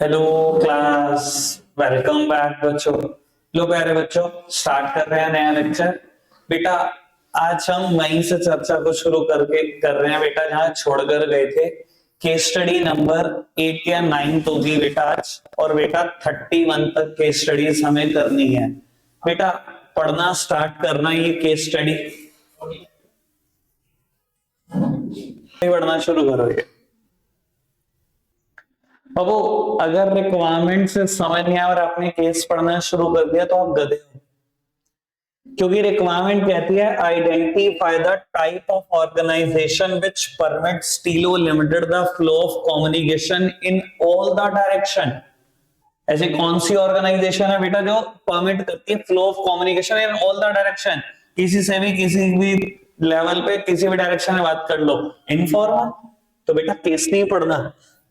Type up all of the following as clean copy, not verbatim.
Hello class. Welcome back बच्चों। लो प्यारे बच्चों, स्टार्ट कर रहे हैं नया लेक्चर। बेटा आज हम वहीं से चर्चा को शुरू करके कर रहे हैं बेटा, जहां छोड़कर गए थे। केस स्टडी नंबर 8 या 9 होगी बेटा आज, और बेटा 31 तक केस स्टडीज हमें करनी है। बेटा पढ़ना स्टार्ट करना, ये केस स्टडी पढ़ना शुरू करोगे। बाबू अगर रिक्वायरमेंट से समझ नहीं आया और आपने केस पढ़ना शुरू कर दिया तो आप गधे हो, क्योंकि रिक्वायरमेंट कहती है identify the type of organisation which permit still limited the flow of communication in all the direction. ऐसी कौन सी ऑर्गेनाइजेशन है बेटा जो परमिट करती है flow of communication in all the direction? किसी से भी किसी भी लेवल पे किसी भी डायरेक्शन में बात कर लो। इनफॉर्मल तो बेटा केस नहीं पढ़ना।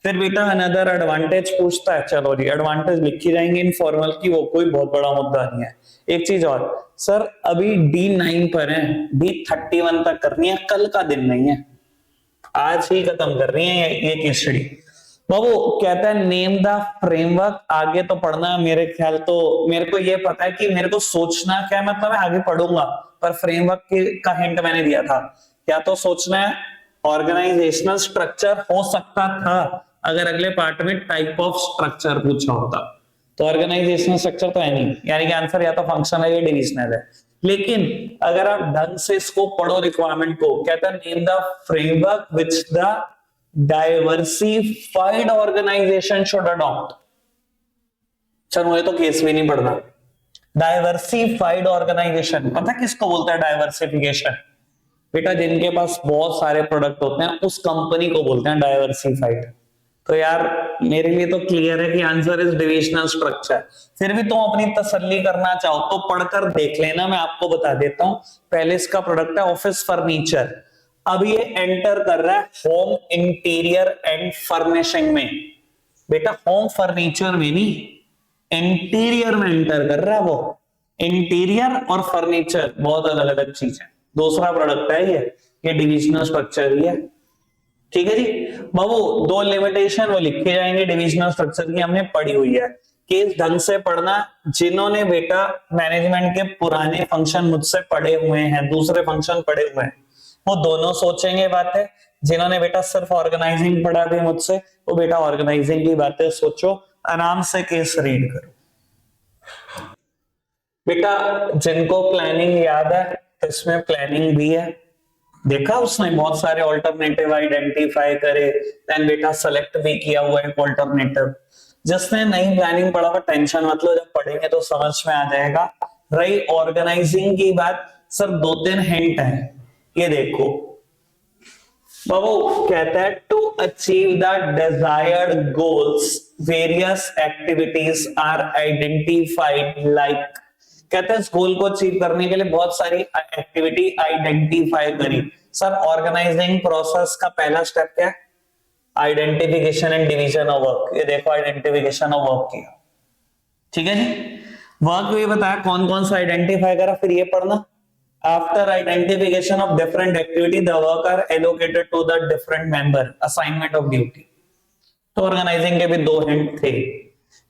फिर बेटा अनदर एडवांटेज पूछता है, चलो जी एडवांटेज लिखी जाएंगे इनफॉर्मल की, वो कोई बहुत बड़ा मुद्दा नहीं है। एक चीज और सर, अभी D9 पर है, D31 तक करनी है, कल का दिन नहीं है, आज ही खत्म कर रही है ये केस स्टडी। बाबू कहता है नेम द फ्रेमवर्क। आगे तो पढ़ना मेरे ख्याल तो मेरे को ये पता है कि मेरे को सोचना क्या मतलब है, आगे पढ़ूंगा, पर फ्रेमवर्क का हिंट मैंने दिया था। क्या तो सोचना है ऑर्गेनाइजेशनल स्ट्रक्चर हो सकता था अगर अगले पार्ट में टाइप ऑफ स्ट्रक्चर पूछा होता। तो ऑर्गेनाइजेशनल स्ट्रक्चर तो है नहीं, यानी कि आंसर या तो फंक्शनल या डिविजनल है। लेकिन अगर आप ढंग से इसको पढ़ो रिक्वायरमेंट को, कहता है name the framework which the diversified organisation should adopt. चलो मुझे तो केस भी नहीं पढ़ना। डाइवर्सिफाइड ऑर्गेनाइजेशन पता किसको बोलता है? डाइवर्सिफिकेशन बेटा जिनके पास बहुत सारे प्रोडक्ट होते हैं उस कंपनी को बोलते हैं डाइवर्सिफाइड। तो यार मेरे लिए तो क्लियर है कि आंसर इज डिविजनल स्ट्रक्चर। फिर भी तुम अपनी तसल्ली करना चाहो तो पढ़कर देख लेना, मैं आपको बता देता हूं। पहले इसका प्रोडक्ट है ऑफिस फर्नीचर। अब ये एंटर कर रहा है होम इंटीरियर एंड फर्निशिंग में। बेटा होम फर्नीचर में नहीं, इंटीरियर में एंटर कर रहा है वो। इंटीरियर और फर्नीचर बहुत अलग अलग चीज है। दूसरा प्रोडक्ट है ये डिविजनल स्ट्रक्चर ही है। ठीक है जी बाबू, दो लिमिटेशन वो लिखे जाएंगे डिविजनल स्ट्रक्चर की, हमने पढ़ी हुई है। केस ढंग से पढ़ना। जिन्होंने बेटा मैनेजमेंट के पुराने फंक्शन मुझसे पढ़े हुए हैं, दूसरे फंक्शन पढ़े हुए हैं, वो दोनों सोचेंगे बातें। जिन्होंने बेटा सिर्फ ऑर्गेनाइजिंग पढ़ा भी मुझसे, वो बेटा ऑर्गेनाइजिंग की बातें सोचो, आराम से केस रीड करो। बेटा जिनको प्लानिंग याद है, इसमें प्लानिंग भी है। देखा उसने बहुत सारे ऑल्टरनेटिव आइडेंटिफाई करे, देन बेटा सेलेक्ट भी किया हुआ है ऑल्टरनेटिव। जिसने नई प्लानिंग पढ़ा हुआ टेंशन मत लो, जब पढ़ेंगे तो समझ में आ जाएगा। रही ऑर्गेनाइजिंग की बात, सर 2-3 हिंट है, ये देखो। बाबू कहता है to achieve the desired goals various activities are identified like. कहते हैं इस गोल को अचीव करने के लिए बहुत सारी एक्टिविटी आइडेंटिफाई करी। सर ऑर्गेनाइजिंग प्रोसेस का पहला स्टेप क्या है? Identification and division of work. ये देखो आइडेंटिफिकेशन ऑफ वर्क किया, ठीक है जी। वर्क भी बताया कौन कौन सा आइडेंटिफाई करा, फिर ये पढ़ना। After identification of different activity the work are allocated to the different member, assignment of duty. तो ऑर्गेनाइजिंग के भी 2 हिंट थे।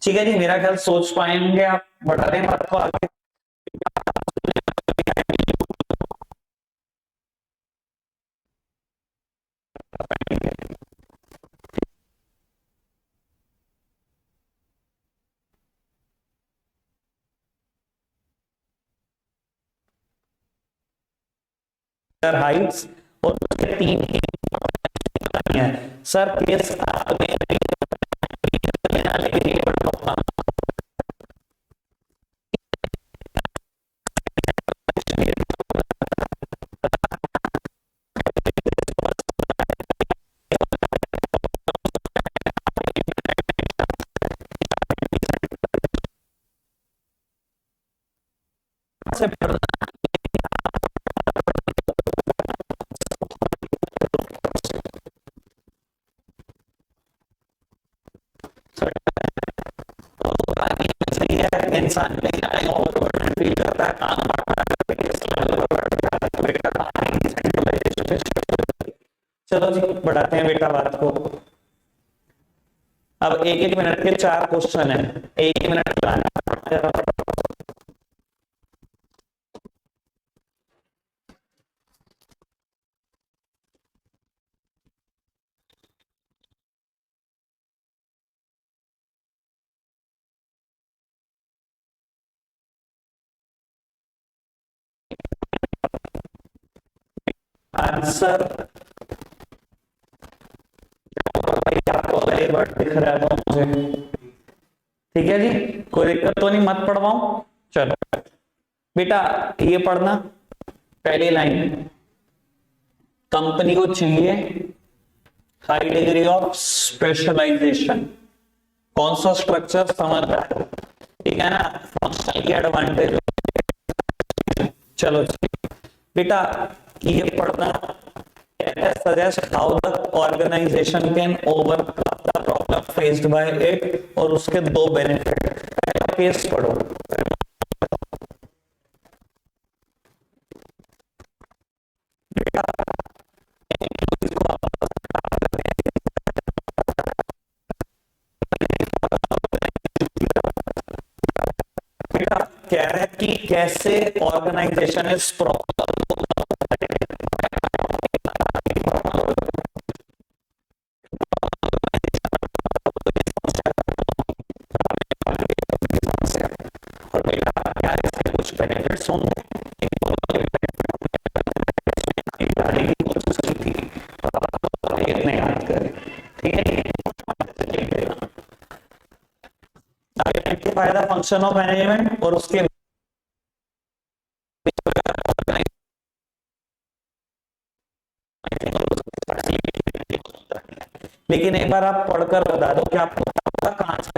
ठीक है जी, मेरा ख्याल सोच पाएंगे आप। बढ़ा दें बात को आगे। हाइट्स और 3 है सर केस से इंसान फील करता है काम। चलो जी बढ़ाते हैं बेटा बात को। अब एक एक मिनट के 4 क्वेश्चन है, एक मिनट का। आंसर आपको दिख रहा है तो मुझे ठीक है जी, कोई दिक्कत तो नहीं, मत पढ़वाऊं। चलो बेटा ये पढ़ना, पहली लाइन, कंपनी को चाहिए हाई डिग्री ऑफ स्पेशलाइजेशन। कौन सा स्ट्रक्चर समझ रहा है, ठीक है ना, फंक्शनल की एडवांटेज। चलो बेटा ये पढ़ना, suggest how the organisation can overcome the problem faced by it, और उसके 2 बेनिफिट। केस पढ़ो, कह रहा है कि कैसे ऑर्गेनाइजेशन इस प्रॉब्लम कुछ बेनिफिट्स होंगे, याद करें, ठीक है। फायदा फंक्शन ऑफ मैनेजमेंट और उसके लेकिन एक बार आप पढ़कर बता दो कि आपको कहां से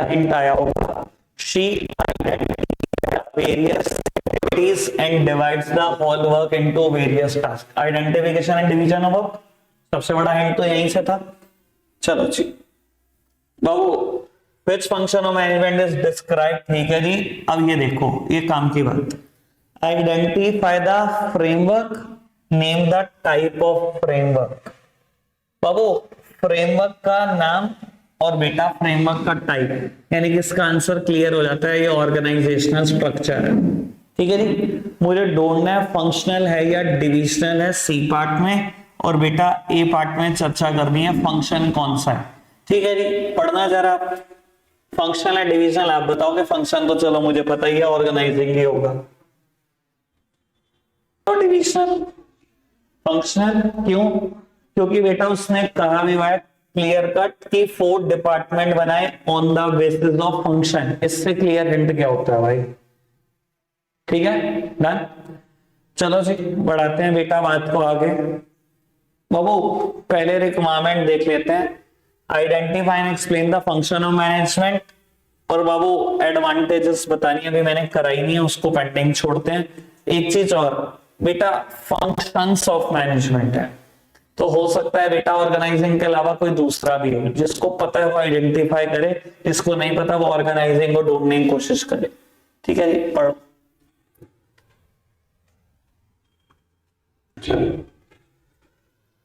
हिंट आया होगा। She various activities and divides the whole work into various tasks. Identification and division of work, सबसे बड़ा हिंट तो यहीं से था। चलो जी बाबू, which function of management is described, ठीक है जी। अब ये देखो, ये काम की बात, identify the framework, name the type of framework। Babu framework का नाम और बेटा फ्रेमवर्क का टाइप, यानी कि इसका आंसर क्लियर हो जाता है, ये ऑर्गेनाइजेशनल स्ट्रक्चर है, ठीक है जी। मुझे ढूंढना है फंक्शनल है या डिविजनल है, सी पार्ट में, और बेटा ए पार्ट में चर्चा करनी है फंक्शन कौन सा है, ठीक है जी। पढ़ना जरा, फंक्शनल है डिविजनल, आप बताओगे। फंक्शन तो चलो मुझे पता ही है, ऑर्गेनाइजिंग ही होगा। तो डिविजनल, फंक्शनल क्यों? क्योंकि बेटा उसने कहा भी हुआ है क्लियर कट कि 4 डिपार्टमेंट बनाए on the basis of function. इससे क्लियर हिंट क्या होता है भाई, ठीक है, डन। चलो जी बढ़ाते हैं बेटा बात को आगे। बाबू पहले रिक्वायरमेंट देख लेते हैं, identify and explain the function of management, और बाबू एडवांटेजेस बतानी है, अभी मैंने कराई नहीं है, उसको पेंडिंग छोड़ते हैं। एक चीज और बेटा, फंक्शंस ऑफ मैनेजमेंट है, तो हो सकता है बेटा ऑर्गेनाइजिंग के अलावा कोई दूसरा भी हो, जिसको पता है वो आइडेंटिफाई करे, जिसको नहीं पता वो ऑर्गेनाइजिंग को ढूंढने की कोशिश करे, ठीक है जी। पढ़ो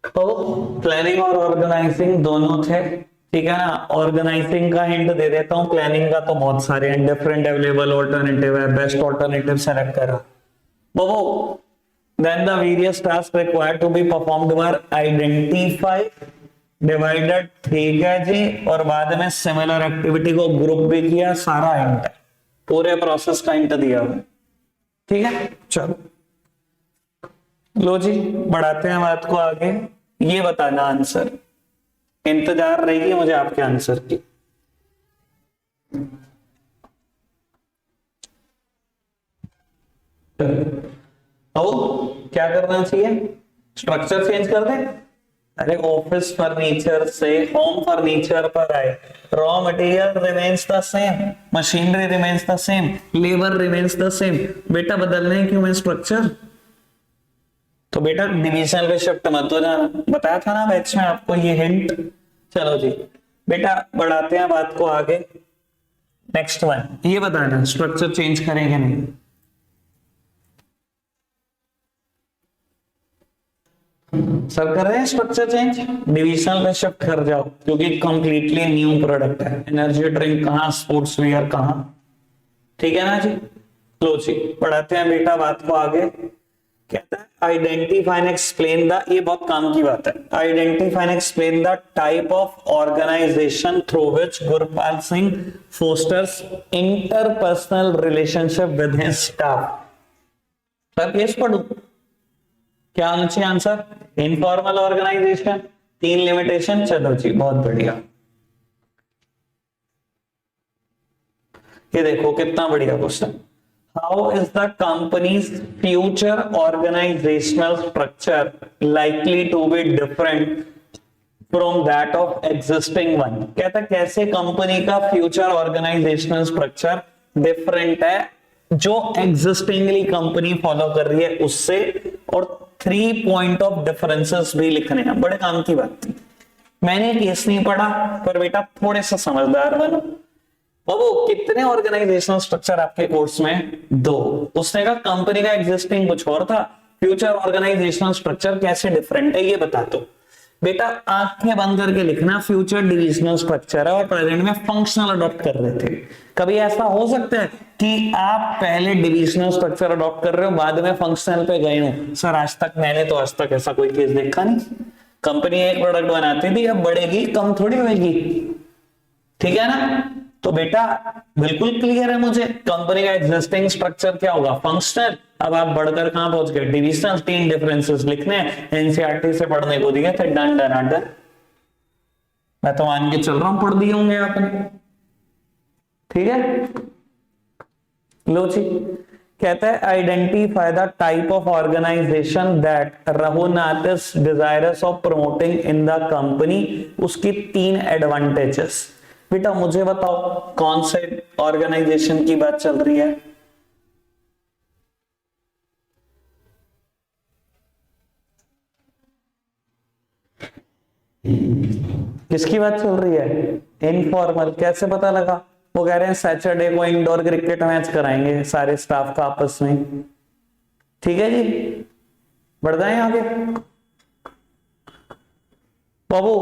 तो प्लानिंग और ऑर्गेनाइजिंग दोनों थे, ठीक है ना। ऑर्गेनाइजिंग का हिंट दे देता हूं, प्लानिंग का तो बहुत सारे हैं, डिफरेंट अवेलेबल ऑल्टरनेटिव है, बेस्ट ऑल्टरनेटिव सेलेक्ट करा। बाबू then the various tasks required to be performed were identified, divided, ठीक है जी, और बाद में सिमिलर एक्टिविटी को ग्रुप भी किया, सारा हिंट है, पूरे प्रोसेस का हिंट दिया हुआ, ठीक है। चलो लो जी बढ़ाते हैं बात को आगे, ये बताना आंसर, इंतजार रहेगी मुझे आपके आंसर की। अब क्या करना चाहिए, स्ट्रक्चर चेंज कर दे। अरे ऑफिस फर्नीचर से होम फर्नीचर पर आए, raw material remains the same, machinery remains the same, labour remains the same, बेटा बदलने क्यों है स्ट्रक्चर? तो बेटा डिविजनल पे शिफ्ट मत हो जाना, बताया था ना बैच में आपको ये हिंट। चलो जी बेटा बढ़ाते हैं बात को आगे। नेक्स्ट वन ये बताना स्ट्रक्चर चेंज करेंगे नहीं, सर कर रहे हैं स्ट्रक्चर चेंज, डिविजनल में शिफ्ट कर जाओ क्योंकि कंप्लीटली न्यू प्रोडक्ट है। एनर्जी ड्रिंक कहाँ, स्पोर्ट्स वियर कहाँ, ठीक है ना जी। लो जी पढ़ाते हैं बेटा बात को आगे। कहता है आइडेंटिफाई एंड एक्सप्लेन द, ये बहुत काम की बात है, identify and explain the type of organisation through which Gurpal Singh fosters interpersonal relationship with his staff. Sir case पढ़ू, क्या आना चाहिए आंसर, इनफॉर्मल ऑर्गेनाइजेशन, 3 लिमिटेशन, चलो जी बहुत बढ़िया। ये देखो कितना बढ़िया question, how is the company's future organisational structure likely to be different from that of existing one. कहता कैसे कंपनी का फ्यूचर ऑर्गेनाइजेशनल स्ट्रक्चर डिफरेंट है जो एग्जिस्टिंगली कंपनी फॉलो कर रही है उससे, और 3 पॉइंट ऑफ डिफरेंसेस भी लिखने हैं। बड़े काम की बात थी, मैंने केस नहीं पढ़ा पर बेटा थोड़े से समझदार बनो। बाबू कितने ऑर्गेनाइजेशनल स्ट्रक्चर आपके कोर्स में, 2। उसने कहा कंपनी का एग्जिस्टिंग कुछ और था, फ्यूचर ऑर्गेनाइजेशनल स्ट्रक्चर कैसे डिफरेंट है ये बता दो। बेटा आंखें बंद करके लिखना, फ्यूचर डिविजनल स्ट्रक्चर है और प्रेजेंट में फंक्शनल अडॉप्ट कर रहे थे। कभी ऐसा हो सकता है कि आप पहले डिविजनल स्ट्रक्चर अडॉप्ट कर रहे हो बाद में फंक्शनल पे गए हो। सर आज तक मैंने तो आज तक ऐसा कोई केस देखा नहीं। कंपनी एक प्रोडक्ट बनाती थी, अब बढ़ेगी कम थोड़ी होगी, ठीक है ना। तो बेटा बिल्कुल क्लियर है मुझे, कंपनी का एग्जिस्टिंग स्ट्रक्चर क्या होगा, फंक्शनल। अब आप बढ़कर कहां पहुंच गए, डिविजनल। 3 डिफरेंसेस लिखने एनसीईआरटी से पढ़ने को दिए थे, डन डन डन। मैं तो मान के चल रहा हूं पढ़ दिए होंगे आपने, ठीक है। लो जी कहता है identify the type of organisation that Raghunath is desirous of promoting in the company. उसकी 3 एडवांटेजेस। बेटा मुझे बताओ कौन से ऑर्गेनाइजेशन की बात चल रही है, किसकी बात चल रही है, इनफॉर्मल। कैसे पता लगा, वो कह रहे हैं सैटरडे को इंडोर क्रिकेट मैच कराएंगे सारे स्टाफ का आपस में, ठीक है जी। बढ़ जाए आगे। बाबू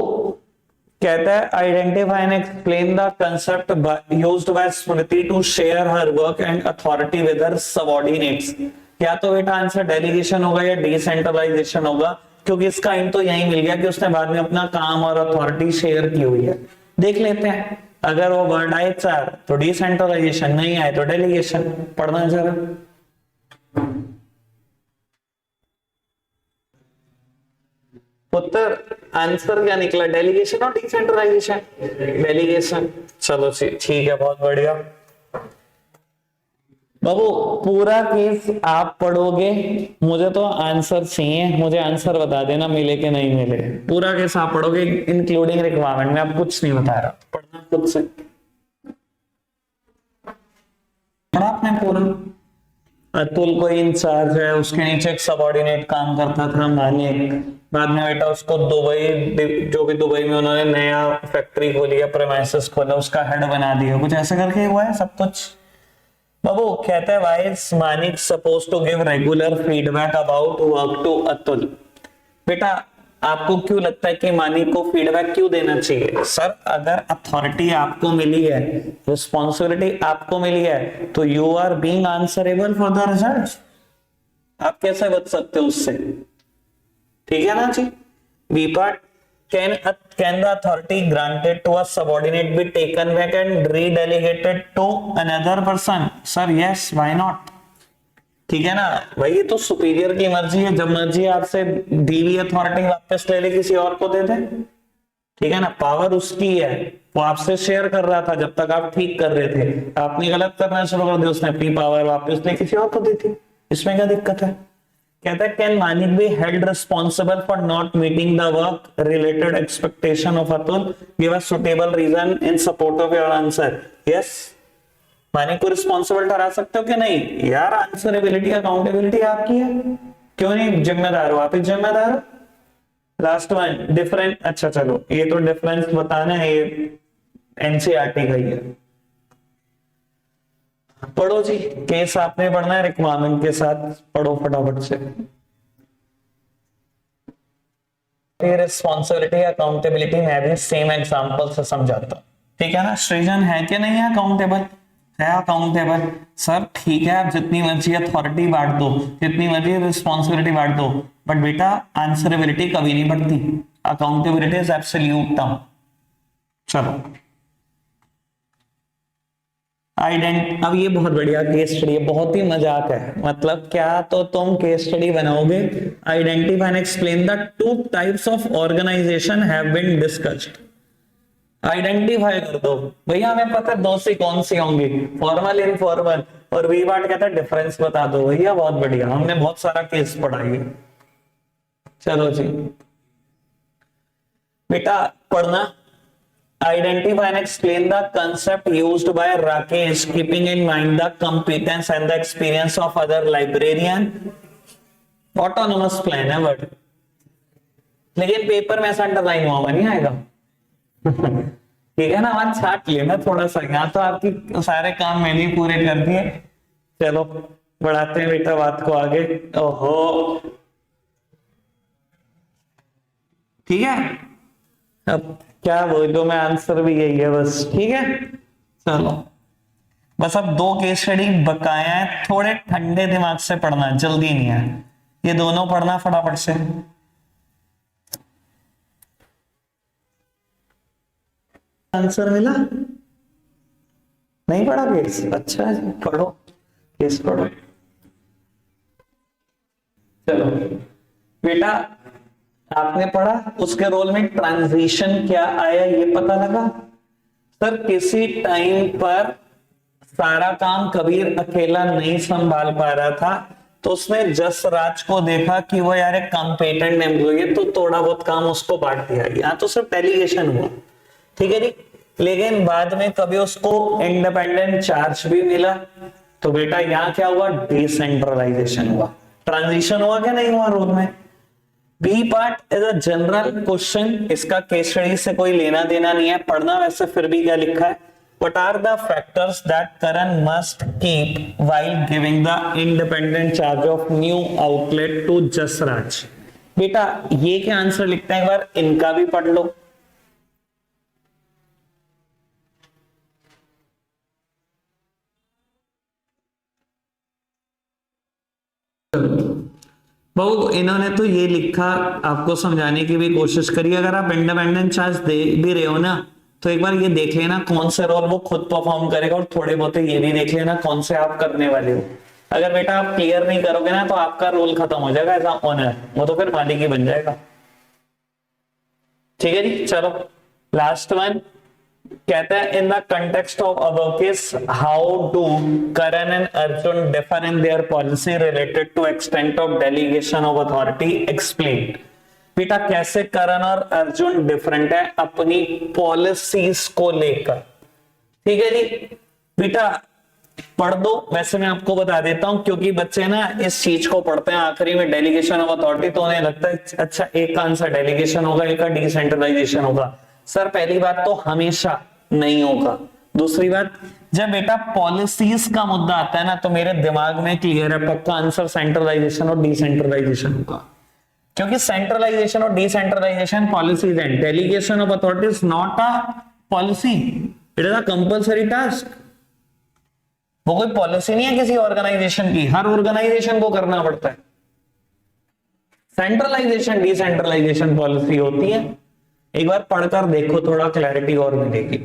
कहता है identify and explain the concept used by Smriti to share her work and authority with her subordinates. या तो बेटा आंसर डेलीगेशन होगा या डिसेंट्रलाइजेशन होगा, क्योंकि इसका हिंट तो यही मिल गया कि उसने बाद में अपना काम और अथॉरिटी शेयर की हुई है। देख लेते हैं, अगर वो वर्ड आए 4 तो डिसेंट्रलाइजेशन, नहीं आए तो डेलीगेशन। पढ़ना जरा। उत्तर आंसर क्या निकला, डेलीगेशन और डिसेंट्रलाइजेशन, डेलीगेशन। चलो ठीक है बहुत बढ़िया। बाबू पूरा केस आप पढ़ोगे, मुझे तो आंसर चाहिए, मुझे आंसर बता देना मिले कि नहीं मिले। पूरा केस आप पढ़ोगे इंक्लूडिंग रिक्वायरमेंट, मैं आप कुछ नहीं बता रहा, पढ़ना खुद से। पढ़ा आपने पूरा। अतुल को इंचार्ज है, उसके नीचे एक सबऑर्डिनेट काम करता था मानिक, बाद में बेटा उसको दुबई, जो भी दुबई में उन्होंने नया फैक्ट्री खोली है, प्रेमाइसेस खोला, उसका हेड बना दिया, कुछ ऐसे करके हुआ है सब कुछ। बाबू कहता है why is Manik supposed to give regular feedback about work to Atul. बेटा आपको क्यों लगता है कि मानिक को फीडबैक क्यों देना चाहिए? सर अगर अथॉरिटी आपको मिली है, रिस्पॉन्सिबिलिटी आपको मिली है, तो you are being answerable for the results. आप कैसे बच सकते हो उससे, ठीक है ना जी। B part, can the authority granted to a subordinate be taken back and redelegated to another person? Sir yes, why not? ठीक है ना भाई, ये तो सुपीरियर की मर्जी है, जब मर्जी आपसे दी हुई अथॉरिटी वापस ले ले, किसी और को दे दे, ठीक है ना। पावर उसकी है, वो आपसे शेयर कर रहा था जब तक आप ठीक कर रहे थे, आपने गलत करना शुरू कर दिया, उसने अपनी पावर वापस ले किसी और को दी थी, इसमें क्या दिक्कत है। कहता है can Manik be held responsible for not meeting the work related expectation of Atul, give a suitable reason in support of your answer. Yes, Manik को रिस्पॉन्सिबल ठहरा सकते हो कि नहीं? यार आंसरेबिलिटी अकाउंटेबिलिटी आपकी है, क्यों नहीं जिम्मेदार हो आप, ही जिम्मेदार हो। लास्ट वन डिफरेंस, अच्छा चलो ये तो डिफरेंस बताना है, ये एनसीईआरटी का ही है। पढ़ो जी, केस आपने पढ़ना है रिक्वायरमेंट के साथ, पढ़ो फटाफट से। रिस्पॉन्सिबिलिटी अकाउंटेबिलिटी मैं भी सेम एग्जांपल से समझाता हूँ, ठीक है ना। सृजन है कि नहीं है अकाउंटेबल? है अकाउंटेबल। सर ठीक है, आप जितनी मर्जी अथॉरिटी बांट दो, जितनी मर्जी रिस्पॉन्सिबिलिटी बांट दो, बट बेटा आंसरेबिलिटी कभी नहीं बढ़ती। Accountability is absolute term. चलो अब ये बहुत बढ़िया केस स्टडी है, बहुत ही मजाक है। मतलब क्या तो तुम केस स्टडी बनाओगे, identify and explain the two types of organisation have been discussed. Identify कर दो भैया, हमें पता है दो सी कौन सी होंगी, फॉर्मल इनफॉर्मल, और वी वाट कहता है डिफरेंस बता दो भैया। बहुत बढ़िया, हमने बहुत सारा केस पढ़ा है। चलो जी बेटा पढ़ना। Identify and explain the concept used by Rakesh, keeping in mind the competence and the experience of other librarian. Autonomous plan है वर्ड, लेकिन पेपर में ऐसा अंडरलाइन हुआ नहीं आएगा। ठीक है ना, वहां छाट लेना थोड़ा सा, यहाँ तो आपकी सारे काम मैंने पूरे कर दिए। चलो बढ़ाते हैं बेटा बात को आगे। ओहो ठीक है, अब क्या बोलो, मैं आंसर भी यही है बस। ठीक है चलो, बस अब दो केस स्टडी बकाया है, थोड़े ठंडे दिमाग से पढ़ना, जल्दी नहीं है, ये दोनों पढ़ना फटाफट से। आंसर मिला? नहीं पढ़ा केस? अच्छा जी पढ़ो, केस पढ़ो। चलो बेटा आपने पढ़ा, उसके रोल में ट्रांजिशन क्या आया ये पता लगा। सर किसी टाइम पर सारा काम कबीर अकेला नहीं संभाल पा रहा था, तो उसने जस राज को देखा कि वो यार एक कॉम्पिटेंट एम्प्लॉय है, तो थोड़ा बहुत काम उसको बांट दिया। यहाँ तो सिर्फ डेलीगेशन हुआ, ठीक है जी, लेकिन बाद में कभी उसको इंडिपेंडेंट चार्ज भी मिला। तो बेटा यहाँ क्या हुआ, डिसेंट्रलाइजेशन हुआ। ट्रांजिशन हुआ क्या नहीं हुआ रोल में। B part is a general question, इसका केस स्टडी से कोई लेना देना नहीं है, पढ़ना वैसे फिर भी क्या लिखा है, what are the factors that Karan must keep while giving the independent charge of new outlet to Jasraj। बेटा ये क्या आंसर लिखते हैं, एक बार इनका भी पढ़ लो। बहु इन्होंने तो ये लिखा, आपको समझाने की भी कोशिश करी। अगर आप इंडिपेंडेंट चार्ज दे भी रहे हो ना, तो एक बार ये देख लेना कौन से रोल वो खुद परफॉर्म करेगा, और थोड़े बहुत ये भी देख लेना कौन से आप करने वाले हो। अगर बेटा आप क्लियर नहीं करोगे ना, तो आपका रोल खत्म हो जाएगा एज अ ओनर, वो तो फिर मालिक ही बन जाएगा। ठीक है जी चलो लास्ट वन कहता है, in the context of above case how do Karan and Arjun differ in their policy related to extent of delegation of authority, explain. बेटा कैसे करण और अर्जुन डिफरेंट है अपनी पॉलिसीज को लेकर। ठीक है जी बेटा पढ़ दो। वैसे मैं आपको बता देता हूं, क्योंकि बच्चे ना इस चीज को पढ़ते हैं आखिरी में डेलीगेशन ऑफ अथॉरिटी, तो उन्हें लगता है अच्छा एक का आंसर डेलीगेशन होगा, एक का डिसेंट्रलाइजेशन होगा। सर पहली बात तो हमेशा नहीं होगा। दूसरी बात, जब बेटा पॉलिसीज का मुद्दा आता है ना, तो मेरे दिमाग में क्लियर है पक्का आंसर सेंट्रलाइजेशन और डिसेंट्रलाइजेशन होगा, क्योंकि सेंट्रलाइजेशन और डिसेंट्रलाइजेशन पॉलिसीज हैं। Delegation of authority is not a policy, it is a compulsory task. वो कोई पॉलिसी नहीं है किसी ऑर्गेनाइजेशन की, हर ऑर्गेनाइजेशन को करना पड़ता है। सेंट्रलाइजेशन डिसेंट्रलाइजेशन पॉलिसी होती है। एक बार पढ़कर देखो, थोड़ा क्लैरिटी और मिलेगी।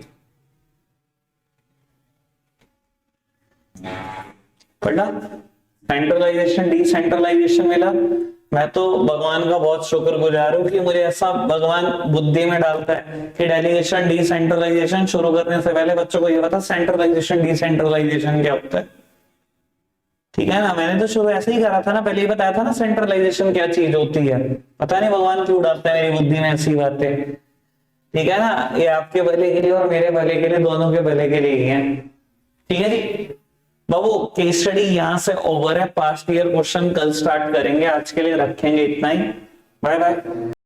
पढ़ा सेंट्रलाइजेशन डिसेंट्रलाइजेशन मिला। मैं तो भगवान का बहुत शुक्रगुजार हूं कि मुझे ऐसा भगवान बुद्धि में डालता है कि डेलीगेशन डिसेंट्रलाइजेशन शुरू करने से पहले बच्चों को ये पता सेंट्रलाइजेशन डिसेंट्रलाइजेशन क्या होता है। ठीक है ना, मैंने तो शुरू ऐसे ही करा था ना, पहले ही बताया था ना सेंट्रलाइजेशन क्या चीज होती है। पता नहीं भगवान क्यों डालता है मेरी बुद्धि में ऐसी बातें। ठीक है ना, ये आपके भले के लिए और मेरे भले के लिए, दोनों के भले के लिए ही है। ठीक है जी बाबू, केस स्टडी यहां से ओवर है। पास्ट ईयर क्वेश्चन कल स्टार्ट करेंगे, आज के लिए रखेंगे इतना ही। Bye bye.